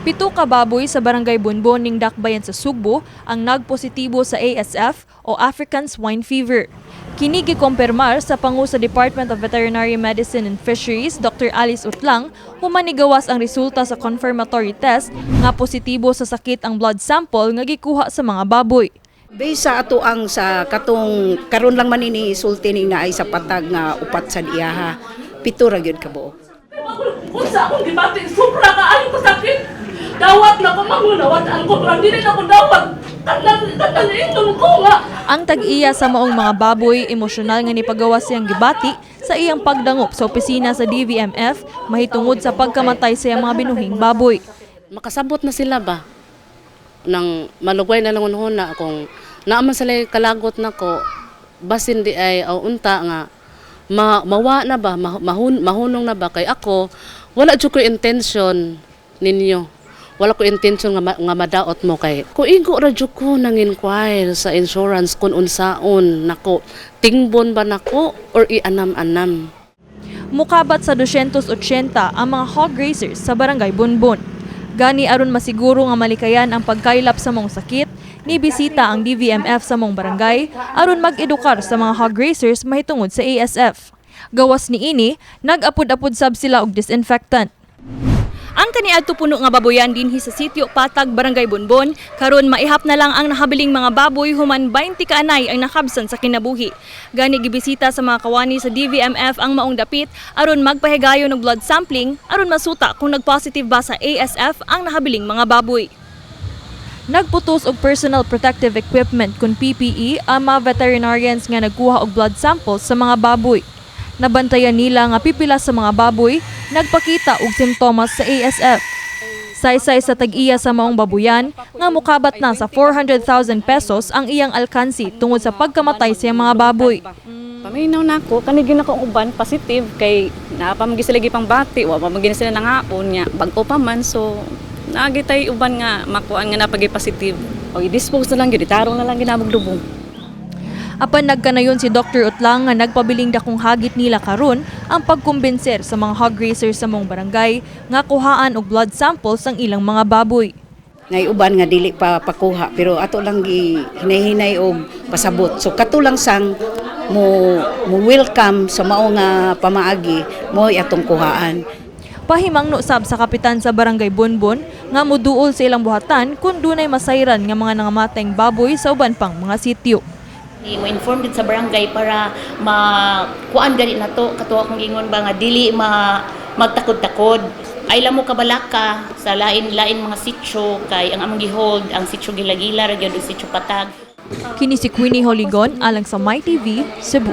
7 ka baboy sa Barangay Bonbon ning Dakbayan sa Sugbo ang nagpositibo sa ASF o African Swine Fever. Kini gikumpirmar sa pangu sa Department of Veterinary Medicine and Fisheries, Dr. Alice Utlang, humanigawas ang resulta sa confirmatory test nga positibo sa sakit ang blood sample nga gikuha sa mga baboy. Based sa ato ang sa katong karon lang man ini sulti ning naay sa patag nga upat sa iyaha, 7 ra gyud ka buok. Unsa akong gibati sobra kaayo ko sakit. Dawat na ko mangunawat ang ko pero dili na ko dawat. Tanang ingon ko nga. Ang tag-iya sa maong mga baboy emosyonal nga nipagawas siyang gibati sa iyang pagdangop sa opisina sa DVMF mahitungod sa pagkamatay sa iyang mga binuhing baboy. Makasabot na sila ba? Nang malugway na lang na kung naaman sila kalagot na ko basin di ay unta nga mawa na ba mahunong na ba kay ako wala jud ko intention ninyo wala ko intention nga madaot mo kay ko igo ra jud ko nang inquire sa insurance kun unsaon nako tingbon ba nako or ianam-anam. Mukabat sa 280 ang mga hog raisers sa Barangay Bonbon. Gani aron masiguro nga malikayan ang pagkailap sa mong sakit, nibisita ang DVMF sa mong barangay aron mag-edukar sa mga hog raisers mahitungod sa ASF. Gawas ni ini, nag-apod-apod sab sila og disinfectant. Ang kaniadto puno nga baboyan dinhi sa sitio Patag, Barangay Bonbon, karon maihap na lang ang nahabiling mga baboy human 20 ka anay ang nakabsan sa kinabuhi. Gani gibisita sa mga kawani sa DVMF ang maong dapit aron magpahigayon og blood sampling aron masuta kung nagpositive ba sa ASF ang nahabiling mga baboy. Nagputos og personal protective equipment kun PPE ang mga veterinarians nga nagkuha og blood samples sa mga baboy. Nabantayan nila nga pipila sa mga baboy nagpakita og simptomas sa ASF. Saysay sa tag-iya sa maong babuyan nga mukabat na sa 400,000 pesos ang iyang alkansi tungod sa pagkamatay sa mga baboy. Paminaw na ako, kanigin ako uban positive kay napamagi sila gipang bati, wa pamagi sila nangaon nya bag-o pa man so naagitay uban nga makuan nga napagi positive. O i-dispose na lang gyud, itarong na lang ginabog lubong. Apan nagkanayon si Dr. Utlang nga nagpabiling dakong hagit nila karon ang pagkumbinser sa mga hog raisers sa mong barangay nga kuhaan og blood samples ang ilang mga baboy. Ngay uban nga dili pa pakuha pero ato lang gi hinay-hinay og pasabot. So katulang sang mo welcome sa mao nga pamaagi mo atong kuhaan. Pahimangno sab sa kapitan sa Barangay Bonbon nga moduol sa ilang buhatan kung dunay masayran nga mga nangamatayng baboy sa uban pang mga sitio. Mo-inform din sa barangay para makuan gani nato kato akong ingon ba nga dili magtakod-takod. Ay lamo kabalaka sa lain-lain mga sitio kay ang among gihold ang sitio Gilagila ra gyud sitio Patag. Kini si Queenie Holigon alang sa My TV Cebu.